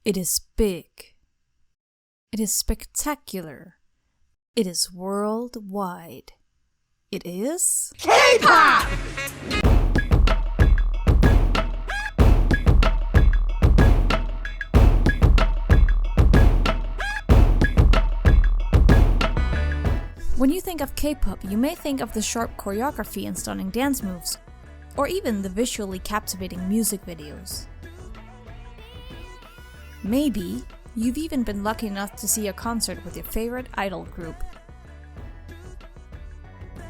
It is big. It is spectacular. It is worldwide. It is K-Pop! When you think of K-pop, you may think of the sharp choreography and stunning dance moves, or even the visually captivating music videos. Maybe you've even been lucky enough to see a concert with your favorite idol group.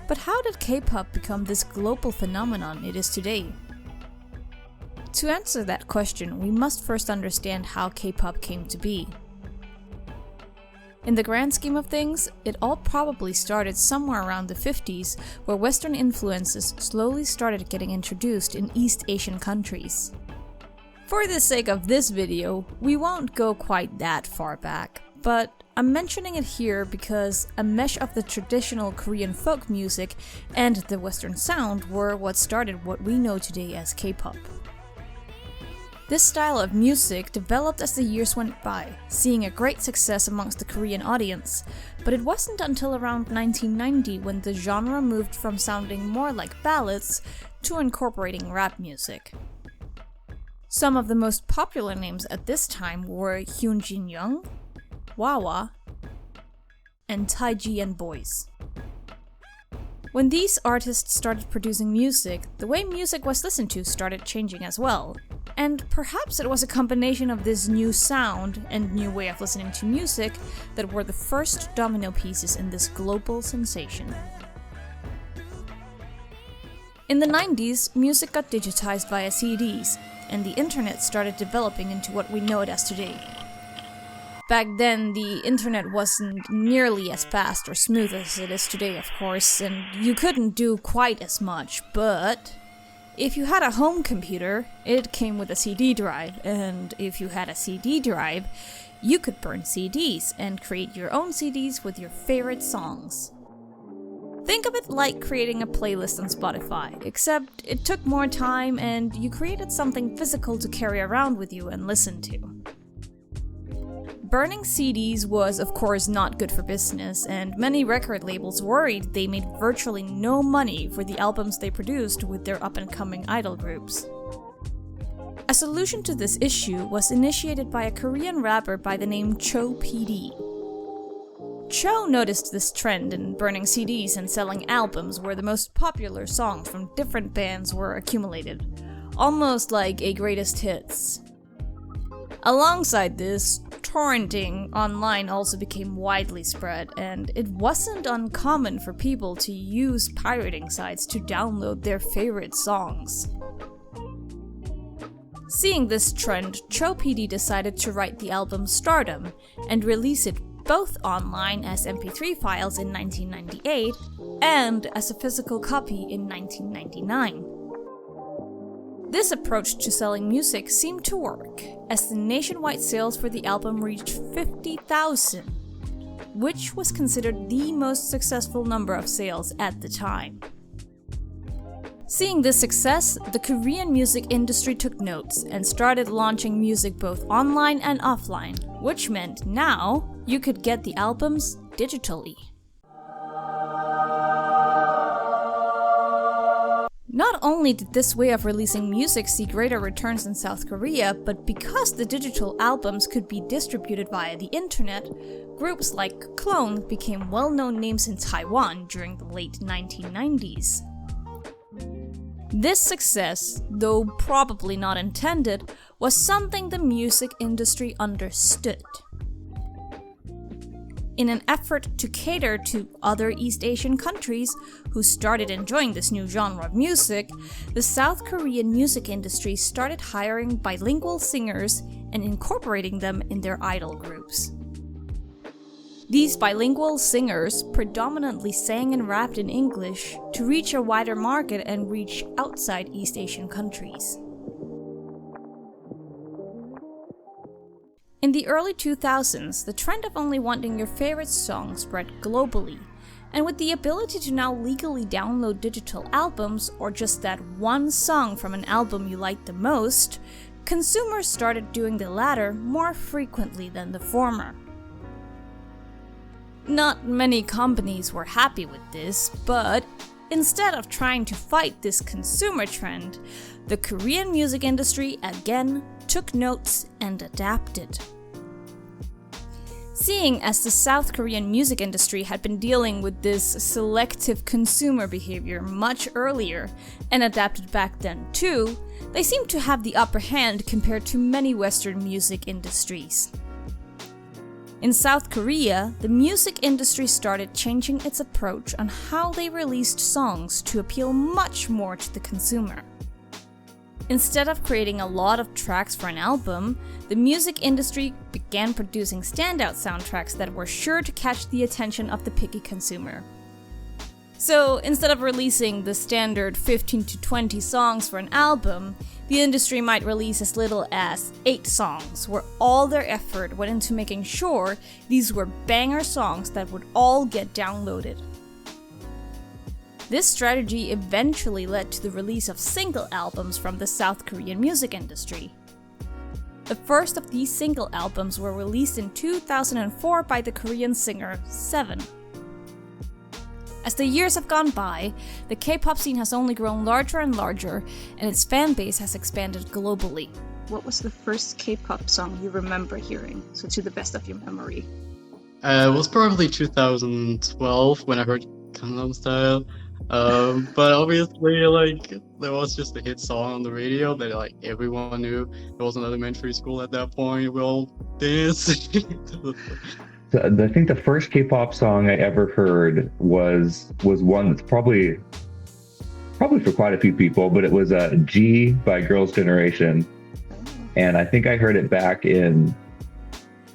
But how did K-pop become this global phenomenon it is today? To answer that question, we must first understand how K-pop came to be. In the grand scheme of things, it all probably started somewhere around the 50s, where Western influences slowly started getting introduced in East Asian countries. For the sake of this video, we won't go quite that far back, but I'm mentioning it here because a mesh of the traditional Korean folk music and the Western sound were what started what we know today as K-pop. This style of music developed as the years went by, seeing a great success amongst the Korean audience, but it wasn't until around 1990 when the genre moved from sounding more like ballads to incorporating rap music. Some of the most popular names at this time were Hyun Jin Young, Wawa, and Taiji and Boys. When these artists started producing music, the way music was listened to started changing as well. And perhaps it was a combination of this new sound and new way of listening to music that were the first domino pieces in this global sensation. In the 90s, music got digitized via CDs, and the internet started developing into what we know it as today. Back then, the internet wasn't nearly as fast or smooth as it is today, of course, and you couldn't do quite as much, but if you had a home computer, it came with a CD drive, and if you had a CD drive, you could burn CDs and create your own CDs with your favorite songs. Think of it like creating a playlist on Spotify, except it took more time and you created something physical to carry around with you and listen to. Burning CDs was of course not good for business, and many record labels worried they made virtually no money for the albums they produced with their up-and-coming idol groups. A solution to this issue was initiated by a Korean rapper by the name Cho PD. Cho noticed this trend in burning CDs and selling albums where the most popular songs from different bands were accumulated, almost like a greatest hits. Alongside this, torrenting online also became widely spread, and it wasn't uncommon for people to use pirating sites to download their favorite songs. Seeing this trend, Cho PD decided to write the album Stardom and release it both online as MP3 files in 1998 and as a physical copy in 1999. This approach to selling music seemed to work, as the nationwide sales for the album reached 50,000, which was considered the most successful number of sales at the time. Seeing this success, the Korean music industry took notes and started launching music both online and offline, which meant now you could get the albums digitally. Not only did this way of releasing music see greater returns in South Korea, but because the digital albums could be distributed via the internet, groups like Clone became well-known names in Taiwan during the late 1990s. This success, though probably not intended, was something the music industry understood. In an effort to cater to other East Asian countries who started enjoying this new genre of music, the South Korean music industry started hiring bilingual singers and incorporating them in their idol groups. These bilingual singers predominantly sang and rapped in English to reach a wider market and reach outside East Asian countries. In the early 2000s, the trend of only wanting your favorite song spread globally, and with the ability to now legally download digital albums or just that one song from an album you like the most, consumers started doing the latter more frequently than the former. Not many companies were happy with this, but instead of trying to fight this consumer trend, the Korean music industry again took notes and adapted. Seeing as the South Korean music industry had been dealing with this selective consumer behavior much earlier and adapted back then too, they seemed to have the upper hand compared to many Western music industries. In South Korea, the music industry started changing its approach on how they released songs to appeal much more to the consumer. Instead of creating a lot of tracks for an album, the music industry began producing standout soundtracks that were sure to catch the attention of the picky consumer. So instead of releasing the standard 15 to 20 songs for an album, the industry might release as little as 8 songs, where all their effort went into making sure these were banger songs that would all get downloaded. This strategy eventually led to the release of single albums from the South Korean music industry. The first of these single albums were released in 2004 by the Korean singer Seven. As the years have gone by, the K-pop scene has only grown larger and larger, and its fan base has expanded globally. What was the first K-pop song you remember hearing, so to the best of your memory? It was probably 2012 when I heard Gangnam Style. But obviously, there was just a hit song on the radio that everyone knew. It was an elementary school at that point. We all danced. I think the first K-pop song I ever heard was one that's probably for quite a few people, but it was G by Girls' Generation, and I think I heard it back in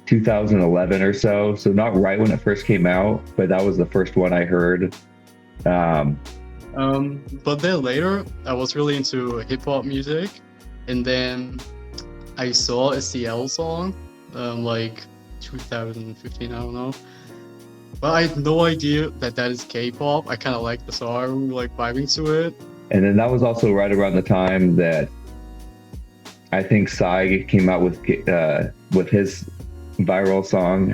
2011 or so. So not right when it first came out, but that was the first one I heard. But then later, I was really into hip hop music, and then I saw a CL song, 2015, I don't know. But I had no idea that is K-pop. I kind of liked the song, vibing to it. And then that was also right around the time that I think Psy came out with his viral song,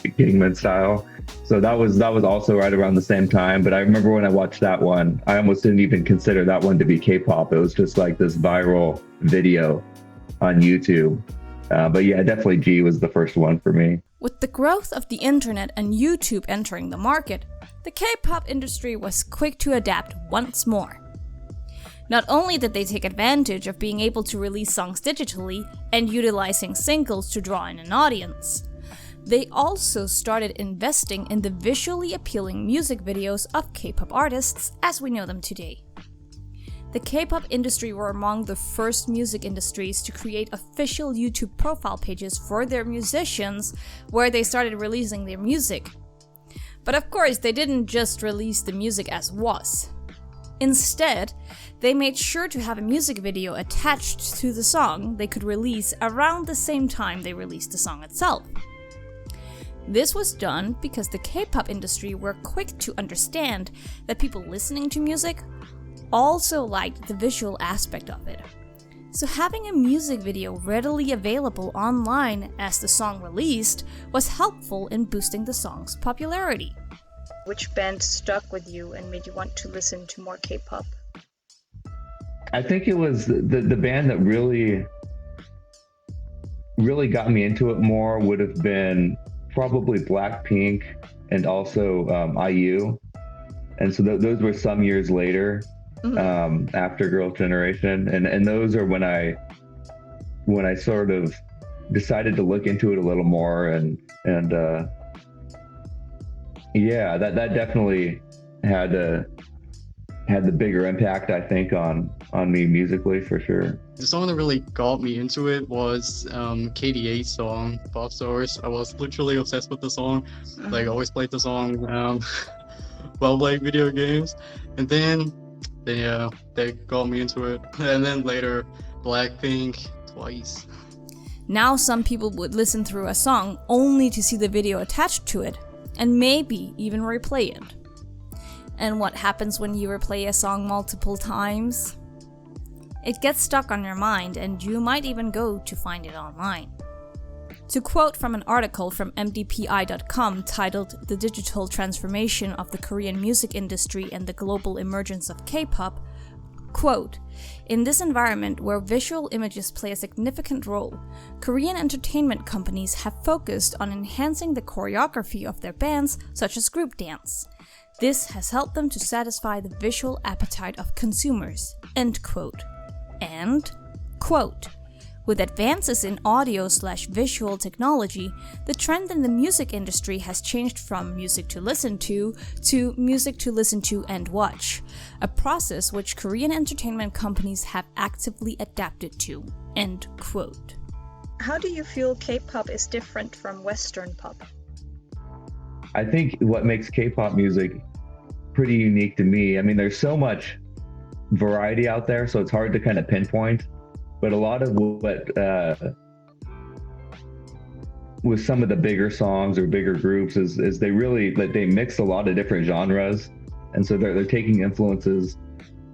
Gangnam Style. So that was also right around the same time. But I remember when I watched that one, I almost didn't even consider that one to be K-pop. It was just like this viral video on YouTube. But yeah, definitely G was the first one for me. With the growth of the internet and YouTube entering the market, the K-pop industry was quick to adapt once more. Not only did they take advantage of being able to release songs digitally and utilizing singles to draw in an audience, they also started investing in the visually appealing music videos of K-pop artists as we know them today. The K-pop industry were among the first music industries to create official YouTube profile pages for their musicians where they started releasing their music. But of course, they didn't just release the music as was. Instead, they made sure to have a music video attached to the song they could release around the same time they released the song itself. This was done because the K-pop industry were quick to understand that people listening to music also liked the visual aspect of it. So having a music video readily available online as the song released was helpful in boosting the song's popularity. Which band stuck with you and made you want to listen to more K-pop? I think it was the band that really got me into it more would have been probably Blackpink and also IU. And so those were some years later. After Girls' Generation, and those are when I sort of decided to look into it a little more, and yeah, that definitely had the bigger impact, I think, on me musically, for sure. The song that really got me into it was KDA's song, Pop Stars. I was literally obsessed with the song. I always played the song while playing video games, and then they got me into it. And then later, Blackpink twice. Now some people would listen through a song only to see the video attached to it, and maybe even replay it. And what happens when you replay a song multiple times? It gets stuck on your mind, and you might even go to find it online. To quote from an article from mdpi.com titled "The Digital Transformation of the Korean Music Industry and the Global Emergence of K-pop," quote, "In this environment where visual images play a significant role, Korean entertainment companies have focused on enhancing the choreography of their bands, such as group dance. This has helped them to satisfy the visual appetite of consumers," end quote. And, quote, "With advances in audio/visual technology, the trend in the music industry has changed from music to listen to music to listen to and watch, a process which Korean entertainment companies have actively adapted to," end quote. How do you feel K-pop is different from Western pop? I think what makes K-pop music pretty unique to me, I mean, there's so much variety out there, so it's hard to kind of pinpoint. But a lot of what with some of the bigger songs or bigger groups is they really they mix a lot of different genres, and so they're taking influences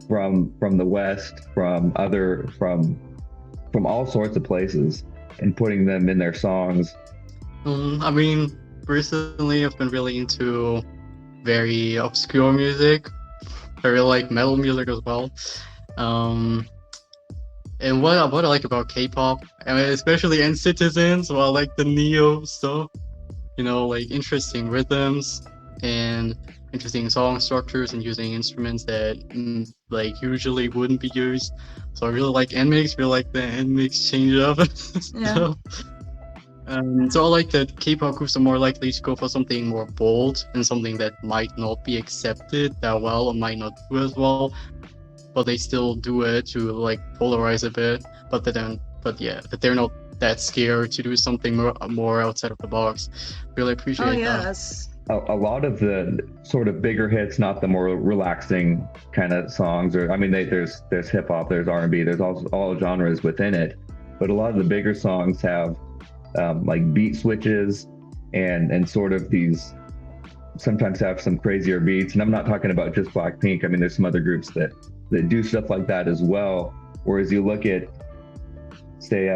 from the West, from all sorts of places, and putting them in their songs. I mean, recently I've been really into very obscure music. I really like metal music as well. And what I like about K-pop, I mean, especially in Citizens, well, I like the neo stuff, like interesting rhythms and interesting song structures and using instruments that like usually wouldn't be used. So I really like NMIX, really like the NMIX change up. Yeah. So I like that K-pop groups are more likely to go for something more bold and something that might not be accepted that well or might not do as well. But they still do it to like polarize a bit, that they're not that scared to do something more outside of the box. Really appreciate that. Yes. A lot of the sort of bigger hits, not the more relaxing kind of songs, or I mean, there's hip hop, there's R&B, there's all genres within it, but a lot of the bigger songs have like beat switches and sort of these sometimes have some crazier beats. And I'm not talking about just Blackpink. I mean, there's some other groups that do stuff like that as well. Whereas you look at, say,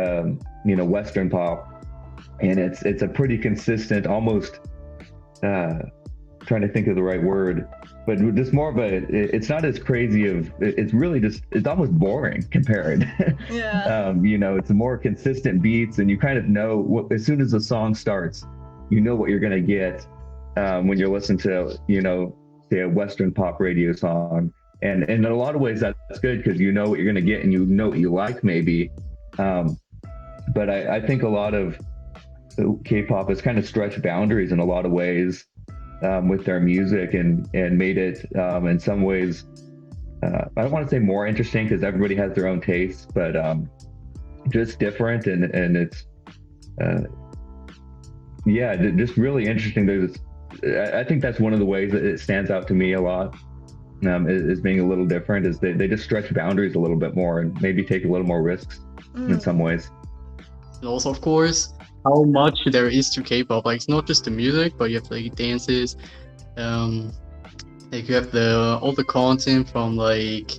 Western pop, and it's a pretty consistent, almost trying to think of the right word, but just more of it's not as crazy it's really just, it's almost boring compared. Yeah. It's more consistent beats, and you kind of know as soon as the song starts, you know what you're going to get when you're listening to, say a Western pop radio song. And in a lot of ways, that's good because you know what you're going to get and you know what you like, maybe. But I think a lot of K-pop has kind of stretched boundaries in a lot of ways with their music and made it, in some ways, I don't want to say more interesting because everybody has their own tastes, but just different. And it's, just really interesting. I think that's one of the ways that it stands out to me a lot. Is being a little different, is they just stretch boundaries a little bit more and maybe take a little more risks in some ways. And also, of course, how much there is to K-pop. Like, it's not just the music, but you have like dances, like you have all the content from like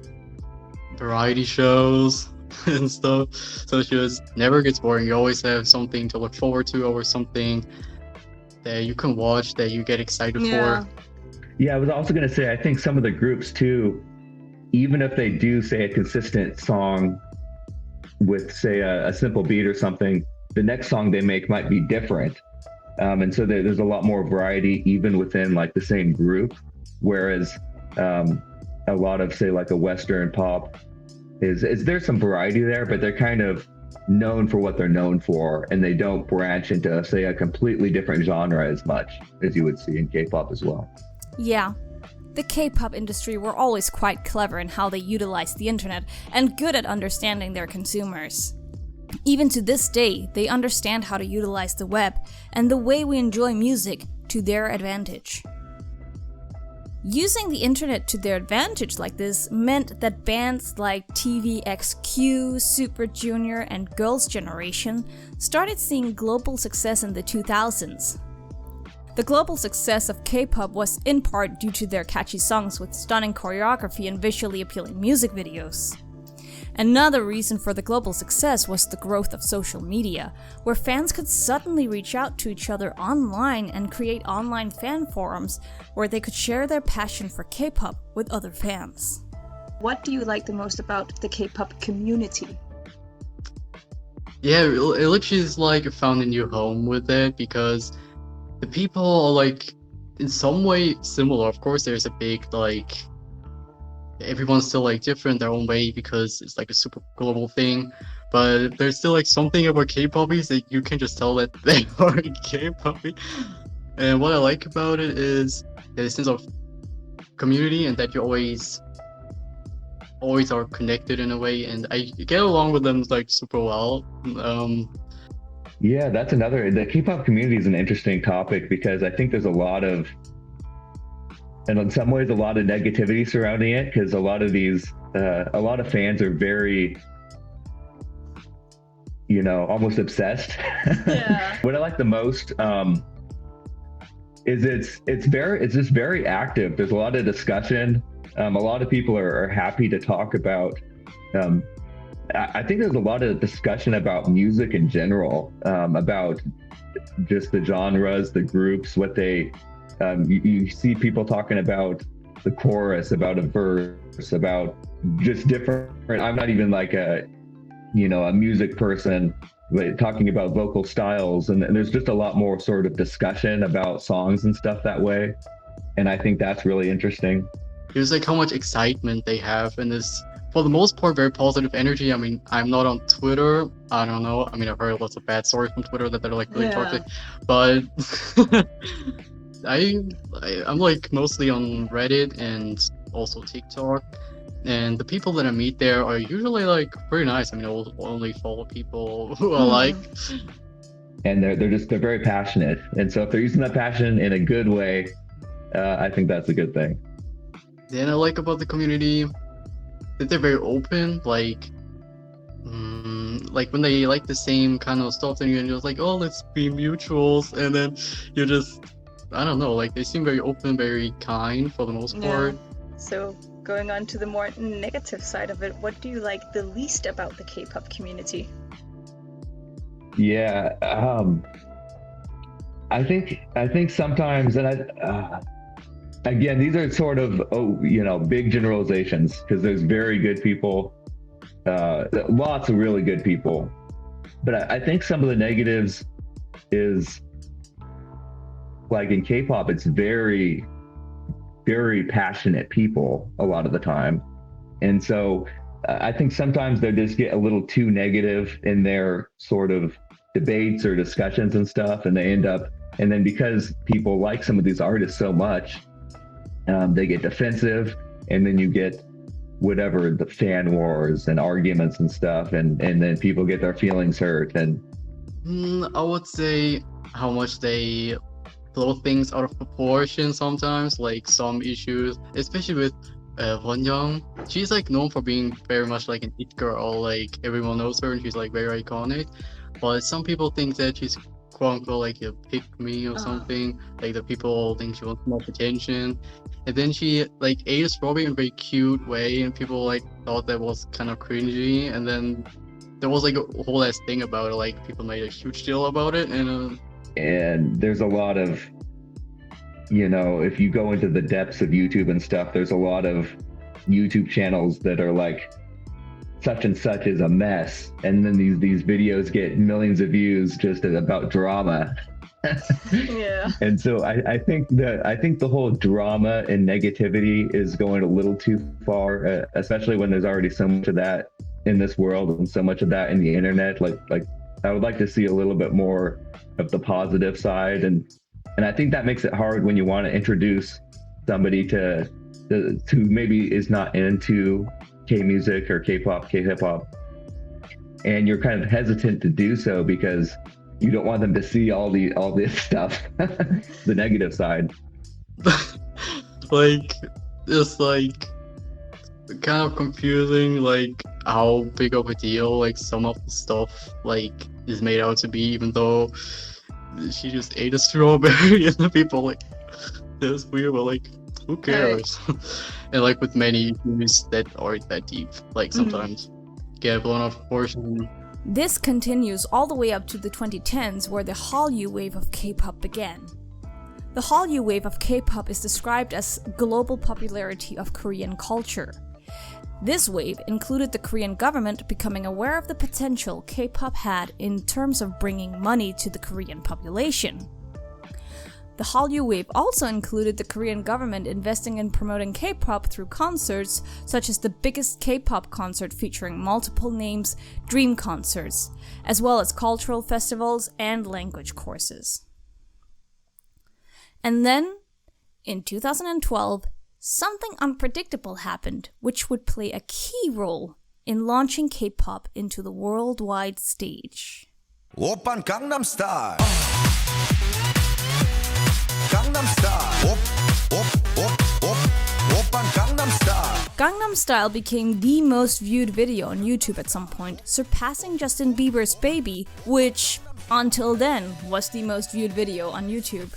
variety shows and stuff. So it just never gets boring. You always have something to look forward to, or something that you can watch that you get excited for. Yeah, I was also going to say, I think some of the groups too, even if they do say a consistent song with, say, a simple beat or something, the next song they make might be different. And so there's a lot more variety even within like the same group. Whereas a lot of, say, like a Western pop is there's some variety there, but they're kind of known for what they're known for, and they don't branch into, say, a completely different genre as much as you would see in K-pop as well. Yeah. The K-pop industry were always quite clever in how they utilized the internet and good at understanding their consumers. Even to this day, they understand how to utilize the web and the way we enjoy music to their advantage. Using the internet to their advantage like this meant that bands like TVXQ, Super Junior, and Girls' Generation started seeing global success in the 2000s. The global success of K-pop was in part due to their catchy songs with stunning choreography and visually appealing music videos. Another reason for the global success was the growth of social media, where fans could suddenly reach out to each other online and create online fan forums where they could share their passion for K-pop with other fans. What do you like the most about the K-pop community? Yeah, it literally is like I found a new home with it because the people are like in some way similar. Of course, there's a big like everyone's still like different their own way because it's like a super global thing. But there's still like something about K-poppies that you can just tell that they are K-poppy. And what I like about it is the sense of community and that you always are connected in a way, and I get along with them like super well. Yeah, that's the K-pop community is an interesting topic because I think there's a lot of, and in some ways a lot of negativity surrounding it because a lot of fans are very, almost obsessed. Yeah. What I like the most is it's just very active. There's a lot of discussion. A lot of people are happy to talk about. I think there's a lot of discussion about music in general, about just the genres, the groups, what they. You see people talking about the chorus, about a verse, about just different. I'm not even like a music person, but talking about vocal styles, and there's just a lot more sort of discussion about songs and stuff that way. And I think that's really interesting. It's like how much excitement they have and this, for the most part, very positive energy. I mean, I'm not on Twitter. I don't know. I mean, I've heard lots of bad stories from Twitter that they're like really toxic, but I'm like mostly on Reddit and also TikTok. And the people that I meet there are usually like pretty nice. I mean, I'll only follow people who I like. And they're very passionate. And so if they're using that passion in a good way, I think that's a good thing. Then I like about the community that they're very open, like when they like the same kind of stuff, then you're just like, oh, let's be mutuals, and then you're just, I don't know, like they seem very open, very kind for the most part. So going on to the more negative side of it, what do you like the least about the K-pop community? Yeah, I think sometimes, and again, these are sort of big generalizations because there's very good people, lots of really good people, but I think some of the negatives is like in K-pop, it's very, very passionate people a lot of the time, and so I think sometimes they just get a little too negative in their sort of debates or discussions and stuff, and they end up, and then because people like some of these artists so much. They get defensive, and then you get whatever, the fan wars and arguments and stuff, and then people get their feelings hurt. And I would say how much they blow things out of proportion sometimes, like some issues, especially with Wonyoung. She's like known for being very much like an it girl, like everyone knows her and she's like very iconic. But some people think that she's quote unquote like a pick me or something, like the people think she wants more attention. And then she like ate a strawberry in a very cute way, and people like thought that was kind of cringy. And then there was like a whole ass thing about it, like people made a huge deal about it. And there's a lot of, if you go into the depths of YouTube and stuff, there's a lot of YouTube channels that are like, such and such is a mess, and then these videos get millions of views just about drama. Yeah. And so I think the whole drama and negativity is going a little too far, especially when there's already so much of that in this world and so much of that in the internet. Like I would like to see a little bit more of the positive side, and I think that makes it hard when you want to introduce somebody to who maybe is not into K-music or K-pop, K-hip hop, and you're kind of hesitant to do so because you don't want them to see all this stuff, the negative side. Like it's like kind of confusing, like how big of a deal like some of the stuff like is made out to be, even though she just ate a strawberry and the people like, that's weird, but like who cares? And like with many issues that aren't that deep, like sometimes. get blown out of proportion. This continues all the way up to the 2010s, where the Hallyu wave of K-pop began. The Hallyu wave of K-pop is described as global popularity of Korean culture. This wave included the Korean government becoming aware of the potential K-pop had in terms of bringing money to the Korean population. The Hallyu wave also included the Korean government investing in promoting K-pop through concerts, such as the biggest K-pop concert featuring multiple names, Dream Concerts, as well as cultural festivals and language courses. And then, in 2012, something unpredictable happened, which would play a key role in launching K-pop into the worldwide stage. Oppan Gangnam Style. Gangnam Style. Oppan Gangnam Style. Gangnam Style became the most viewed video on YouTube at some point, surpassing Justin Bieber's Baby, which, until then, was the most viewed video on YouTube.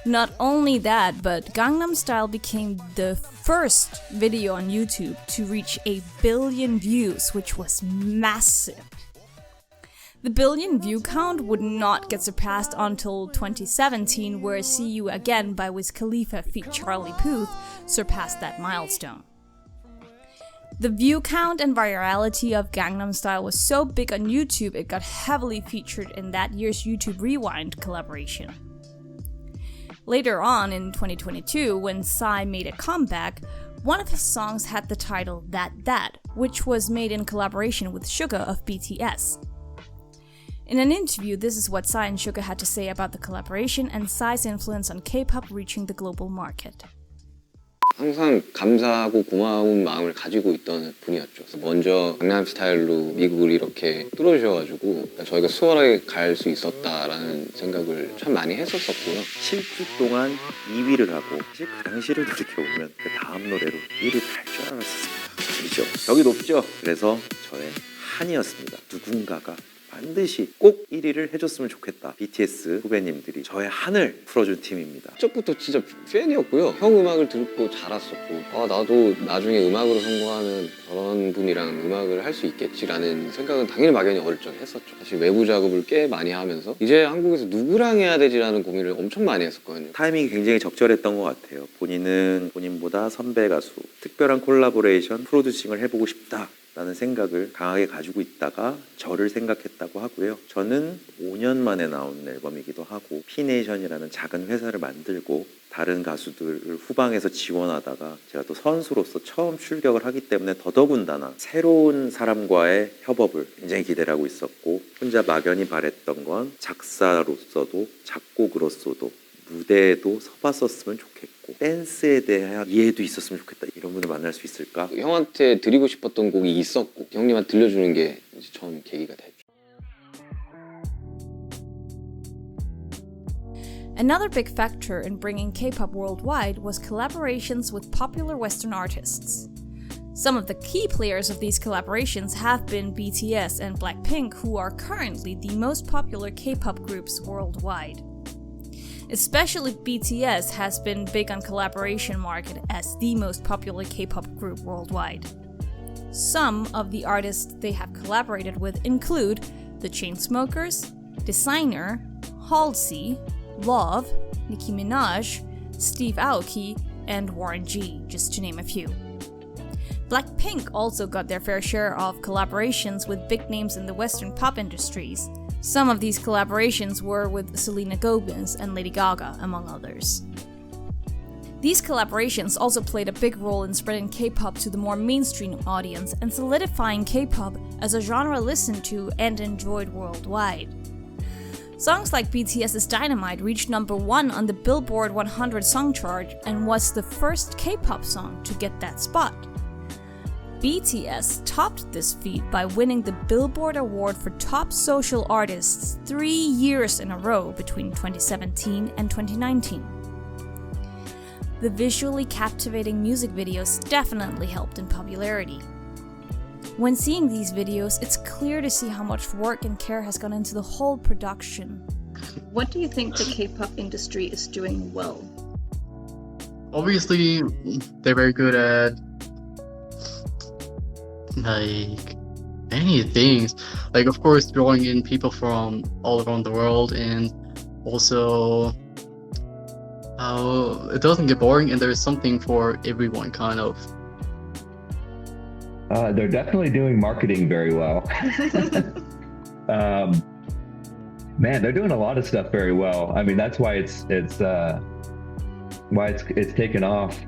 Not only that, but Gangnam Style became the first video on YouTube to reach 1 billion views, which was massive. The billion view count would not get surpassed until 2017, where See You Again by Wiz Khalifa feat. Charlie Puth surpassed that milestone. The view count and virality of Gangnam Style was so big on YouTube, it got heavily featured in that year's YouTube Rewind collaboration. Later on in 2022, when Psy made a comeback, one of his songs had the title That, which was made in collaboration with Suga of BTS. In an interview, this is what Psy and Suga had to say about the collaboration and Psy's influence on K-pop reaching the global market. 항상 감사하고 고마운 마음을 가지고 있던 분이었죠. 그래서 먼저 강남 스타일로 미국을 이렇게 뚫어주셔가지고 저희가 수월하게 갈 수 있었다라는 생각을 참 많이 했었었고요. 7주 동안 2위를 하고 사실 그 당시를 돌이켜보면 그 다음 노래로 1위를 할 줄 알았었습니다. 그렇죠? 벽이 높죠? 그래서 저의 한이었습니다. 누군가가 반드시 꼭 1위를 해줬으면 좋겠다. BTS 후배님들이 저의 한을 풀어준 팀입니다. 첫부터 진짜 팬이었고요. 형 음악을 듣고 자랐었고 나도 나중에 음악으로 성공하면 저런 분이랑 음악을 할 수 있겠지라는 생각은 당연히 막연히 어릴 적에 했었죠. 사실 외부 작업을 꽤 많이 하면서 이제 한국에서 누구랑 해야 되지라는 고민을 엄청 많이 했었거든요. 타이밍이 굉장히 적절했던 것 같아요. 본인은 본인보다 선배 가수, 특별한 콜라보레이션, 프로듀싱을 해보고 싶다 라는 생각을 강하게 가지고 있다가 저를 생각했다고 하고요. 저는 5년 만에 나온 앨범이기도 하고 피네이션이라는 작은 회사를 만들고 다른 가수들을 후방에서 지원하다가 제가 또 선수로서 처음 출격을 하기 때문에 더더군다나 새로운 사람과의 협업을 굉장히 기대를 하고 있었고 혼자 막연히 바랬던 건 작사로서도 작곡으로서도 무대에도 서봤었으면 좋겠고 댄스에 대한 이해도 있었으면 좋겠다. 이런 분을 만날 수 있을까? 형한테 드리고 싶었던 곡이 있었고 형님한테 들려주는 게 이제 처음 계기가 됐죠. Another big factor in bringing K-pop worldwide was collaborations with popular Western artists. Some of the key players of these collaborations have been BTS and Blackpink, who are currently the most popular K-pop groups worldwide. Especially BTS has been big on collaboration market as the most popular K-pop group worldwide. Some of the artists they have collaborated with include The Chainsmokers, Designer, Halsey, Love, Nicki Minaj, Steve Aoki, and Warren G, just to name a few. Blackpink also got their fair share of collaborations with big names in the Western pop industries. Some of these collaborations were with Selena Gomez and Lady Gaga, among others. These collaborations also played a big role in spreading K-pop to the more mainstream audience and solidifying K-pop as a genre listened to and enjoyed worldwide. Songs like BTS's Dynamite reached #1 on the Billboard 100 song chart and was the first K-pop song to get that spot. BTS topped this feat by winning the Billboard Award for Top Social Artists 3 years in a row between 2017 and 2019. The visually captivating music videos definitely helped in popularity. When seeing these videos, it's clear to see how much work and care has gone into the whole production. What do you think the K-pop industry is doing well? Obviously, they're very good at like many things. Like, of course, drawing in people from all around the world, and also it doesn't get boring, and there's something for everyone, kind of. They're definitely doing marketing very well. Man, they're doing a lot of stuff very well. I mean, that's why it's taken off.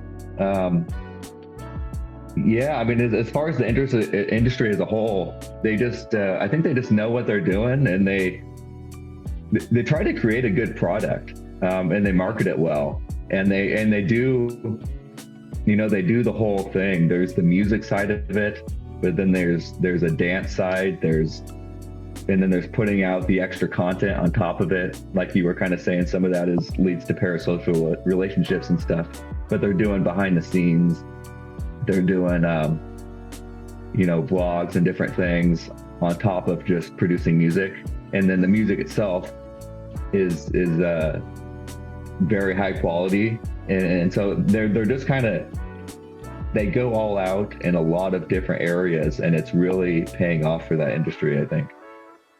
Yeah, I mean, as far as the industry as a whole, they just I think they just know what they're doing, and they try to create a good product, and they market it well, and they do, they do the whole thing. There's the music side of it, but then there's a dance side, and then there's putting out the extra content on top of it. Like you were kind of saying, some of that leads to parasocial relationships and stuff, but they're doing behind the scenes. They're doing, vlogs and different things on top of just producing music. And then the music itself is very high quality. And so they're just kind of, they go all out in a lot of different areas, and it's really paying off for that industry, I think.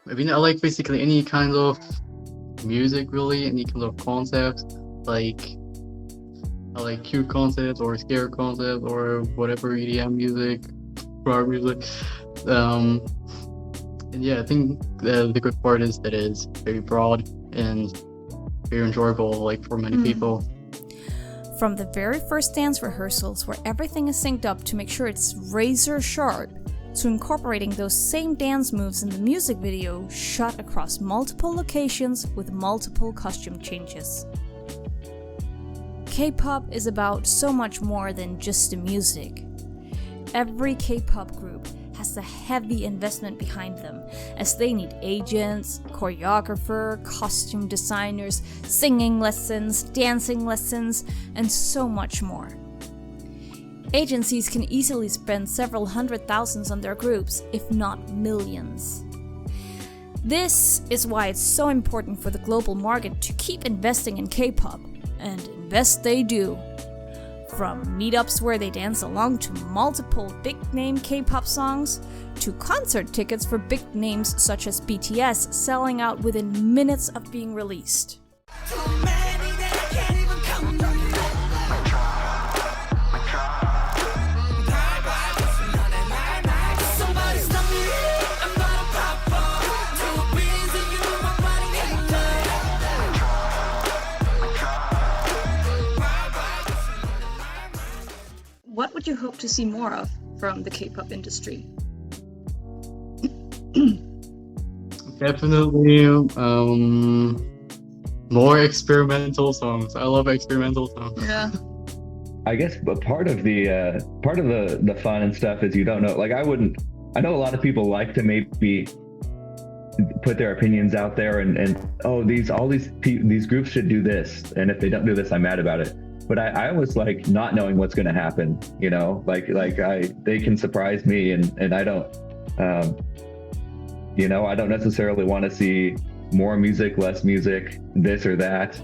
I mean, I like basically any kind of music, really, any kind of concept. Like, I like cute concept or scare concept or whatever, EDM music, rock music. And yeah, I think the good part is that it's very broad and very enjoyable, like, for many people. From the very first dance rehearsals, where everything is synced up to make sure it's razor sharp, to incorporating those same dance moves in the music video shot across multiple locations with multiple costume changes. K-pop is about so much more than just the music. Every K-pop group has a heavy investment behind them, as they need agents, choreographer, costume designers, singing lessons, dancing lessons, and so much more. Agencies can easily spend several hundred thousands on their groups, if not millions. This is why it's so important for the global market to keep investing in K-pop, and invest they do. From meetups where they dance along to multiple big-name K-pop songs, to concert tickets for big names such as BTS selling out within minutes of being released. What would you hope to see more of from the K-pop industry? Definitely more experimental songs. I love experimental songs. Yeah. I guess, but part of the fun and stuff is you don't know. Like, I know a lot of people like to maybe put their opinions out there and these groups should do this, and if they don't do this, I'm mad about it. But I was like not knowing what's going to happen, they can surprise me, and I don't, I don't necessarily want to see more music, less music, this or that.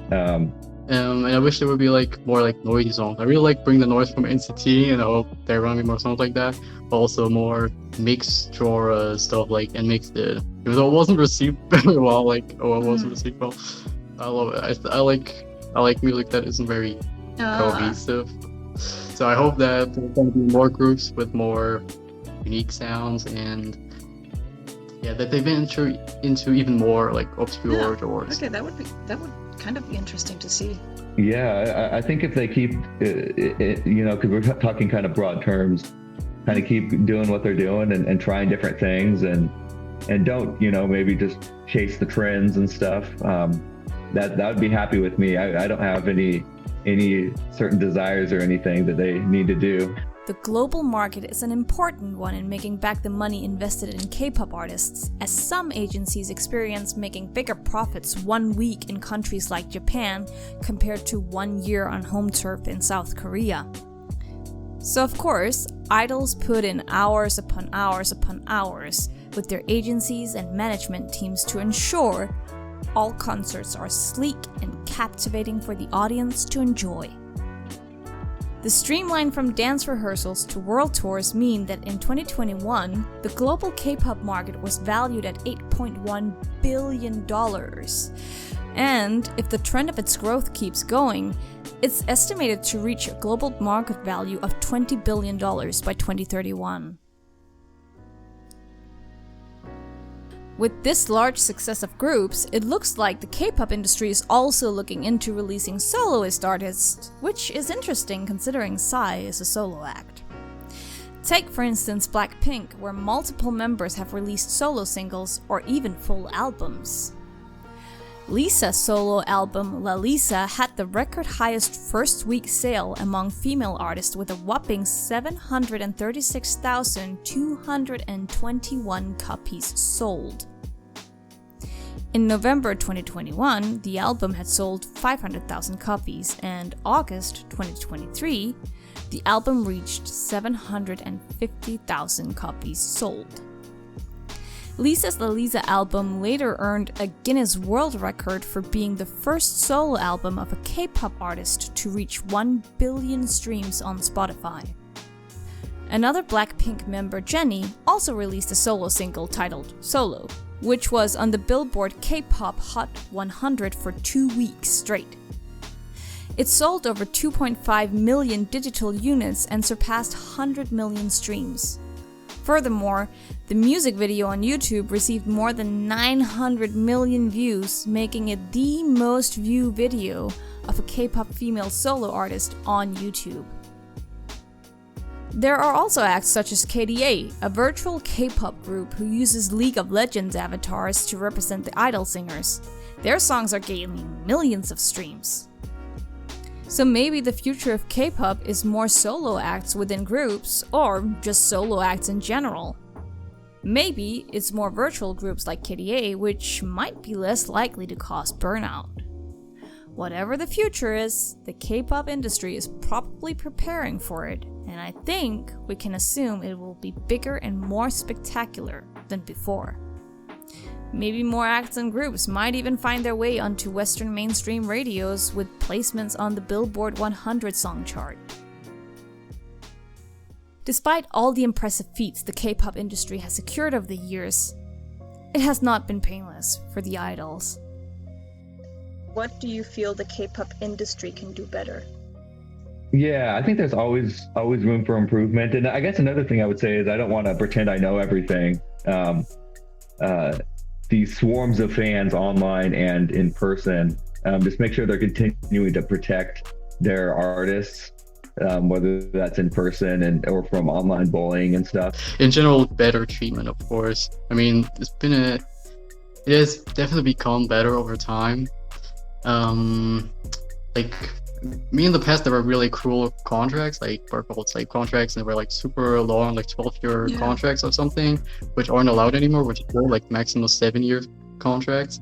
And I wish there would be more noisy songs. I really like Bring the Noise from NCT, and I hope there will be more songs like that. But also more mixed genre stuff, and mixed it. Even though it wasn't received very well, it wasn't received well. I love it. I like music that isn't very cohesive. So I hope that there can be more groups with more unique sounds, and that they venture into even more obscure genres. Okay, that would kind of be interesting to see. Yeah, I think if they keep, because we're talking kind of broad terms, kind of keep doing what they're doing and trying different things, and don't, maybe just chase the trends and stuff. That would be happy with me. I don't have any certain desires or anything that they need to do. The global market is an important one in making back the money invested in K-pop artists, as some agencies experience making bigger profits 1 week in countries like Japan compared to 1 year on home turf in South Korea. So of course, idols put in hours upon hours upon hours with their agencies and management teams to ensure all concerts are sleek and captivating for the audience to enjoy. The streamline from dance rehearsals to world tours mean that in 2021, the global K-pop market was valued at $8.1 billion. And if the trend of its growth keeps going, it's estimated to reach a global market value of $20 billion by 2031. With this large success of groups, it looks like the K-pop industry is also looking into releasing soloist artists, which is interesting considering Psy is a solo act. Take for instance Blackpink, where multiple members have released solo singles or even full albums. Lisa's solo album La Lisa had the record highest first week sale among female artists with a whopping 736,221 copies sold. In November 2021, the album had sold 500,000 copies, and August 2023, the album reached 750,000 copies sold. Lisa's La Lisa album later earned a Guinness World Record for being the first solo album of a K-pop artist to reach 1 billion streams on Spotify. Another Blackpink member, Jennie, also released a solo single titled Solo, which was on the Billboard K-pop Hot 100 for 2 weeks straight. It sold over 2.5 million digital units and surpassed 100 million streams. Furthermore, the music video on YouTube received more than 900 million views, making it the most viewed video of a K-pop female solo artist on YouTube. There are also acts such as KDA, a virtual K-pop group who uses League of Legends avatars to represent the idol singers. Their songs are gaining millions of streams. So maybe the future of K-pop is more solo acts within groups, or just solo acts in general. Maybe it's more virtual groups like KDA, which might be less likely to cause burnout. Whatever the future is, the K-pop industry is probably preparing for it, and I think we can assume it will be bigger and more spectacular than before. Maybe more acts and groups might even find their way onto Western mainstream radios with placements on the Billboard 100 song chart. Despite all the impressive feats the K-pop industry has secured over the years, it has not been painless for the idols. What do you feel the K-pop industry can do better? Yeah, I think there's always room for improvement. And I guess another thing I would say is I don't want to pretend I know everything. These swarms of fans online and in person, just make sure they're continuing to protect their artists, whether that's in person or from online bullying and stuff. In general, better treatment, of course. I mean, it has definitely become better over time. Like me in the past, there were really cruel contracts, like were called slave contracts, and they were like super long, like 12-year contracts or something, which aren't allowed anymore, which is more like maximum 7-year contracts.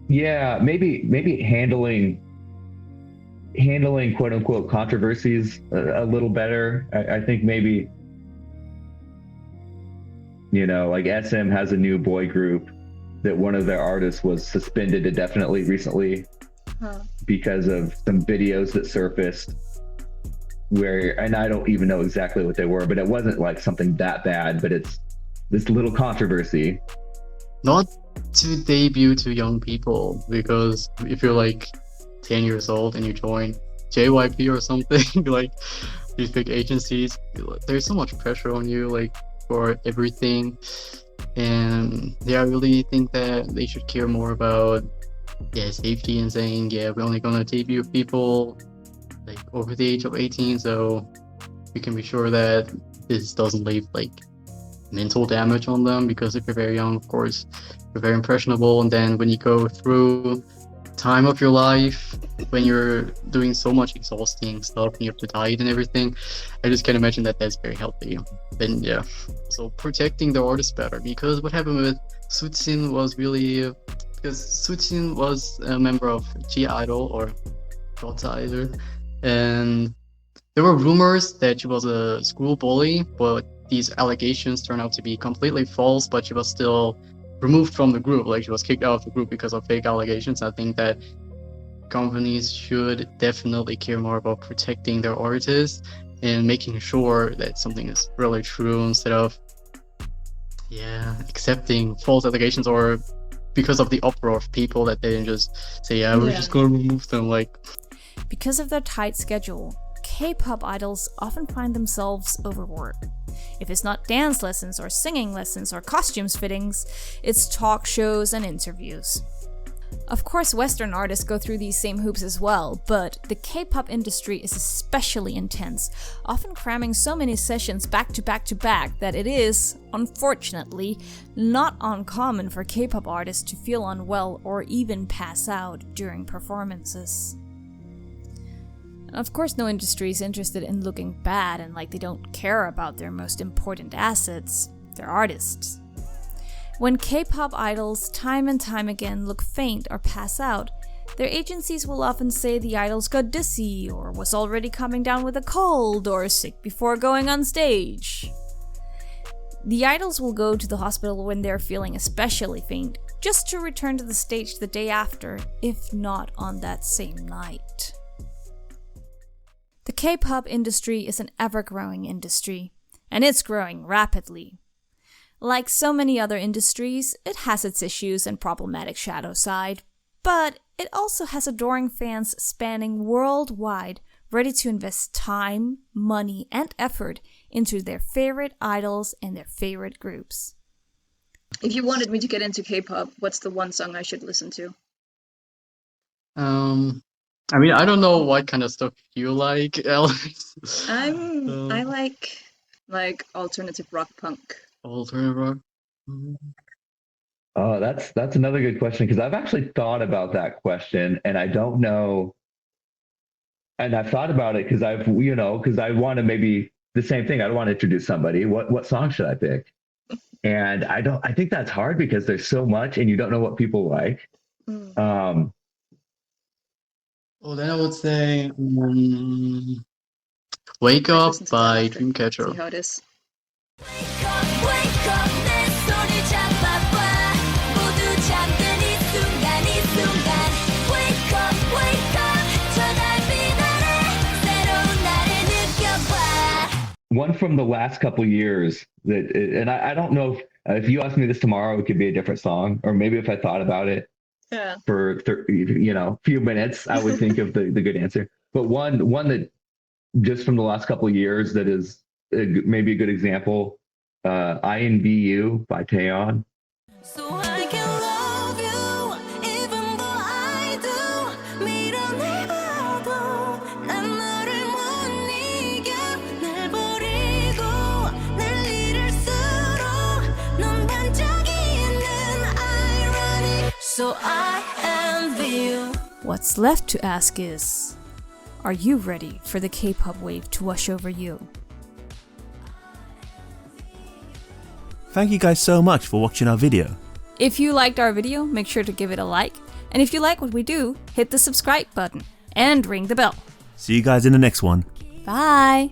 Yeah, maybe handling quote unquote controversies a little better. I think maybe, like SM has a new boy group that one of their artists was suspended indefinitely recently. Because of some videos that surfaced and I don't even know exactly what they were, but it wasn't like something that bad, but it's this little controversy. Not to debut to young people, because if you're like 10 years old and you join JYP or something, like these big agencies, there's so much pressure on you, like for everything. And I really think that they should care more about safety and saying, we're only gonna debut people like over the age of 18, so we can be sure that this doesn't leave like mental damage on them, because if you're very young, of course, you're very impressionable, and then when you go through time of your life, when you're doing so much exhausting stuff and you have to diet and everything, I just can't imagine that that's very healthy. Then so protecting the artists better, because what happened with Suchin was really because Suchin was a member of G-Idol or Dota Idol, and there were rumors that she was a school bully, but these allegations turned out to be completely false, but she was still removed from the group, like she was kicked out of the group because of fake allegations. I think that companies should definitely care more about protecting their artists and making sure that something is really true instead of accepting false allegations, or because of the uproar of people that they just say, we're just gonna remove them. Like, because of their tight schedule, K-pop idols often find themselves overworked. If it's not dance lessons or singing lessons or costumes fittings, it's talk shows and interviews. Of course, Western artists go through these same hoops as well, but the K-pop industry is especially intense, often cramming so many sessions back to back to back that it is, unfortunately, not uncommon for K-pop artists to feel unwell or even pass out during performances. Of course, no industry is interested in looking bad and like they don't care about their most important assets, their artists. When K-pop idols time and time again look faint or pass out, their agencies will often say the idols got dizzy or was already coming down with a cold or sick before going on stage. The idols will go to the hospital when they're feeling especially faint, just to return to the stage the day after, if not on that same night. The K-pop industry is an ever-growing industry, and it's growing rapidly. Like so many other industries, it has its issues and problematic shadow side, but it also has adoring fans spanning worldwide, ready to invest time, money, and effort into their favorite idols and their favorite groups. If you wanted me to get into K-pop, what's the one song I should listen to? I mean, I don't know what kind of stuff you like, Alex. I like alternative rock punk. Alternative rock. Oh, that's another good question, because I've actually thought about that question and I don't know. And I've thought about it because because I want to maybe the same thing. I want to introduce somebody. What song should I pick? And I think that's hard because there's so much and you don't know what people like. Well, then I would say Wake Up Listen to that by after. Dreamcatcher. See how it is. One from the last couple years and I don't know if you asked me this tomorrow, it could be a different song, or maybe if I thought about it for few minutes, I would think of the good answer. But one that just from the last couple of years that is maybe a good example, INVU by Taeyeon. So I can love you even though I do. 밀어내봐도 난 너를 못 이겨. 날 버리고 날 잃을수록 넌 반짝이는 irony. So I envy you. What's left to ask is, are you ready for the K-pop wave to wash over you? Thank you guys so much for watching our video. If you liked our video, make sure to give it a like. And if you like what we do, hit the subscribe button and ring the bell. See you guys in the next one. Bye!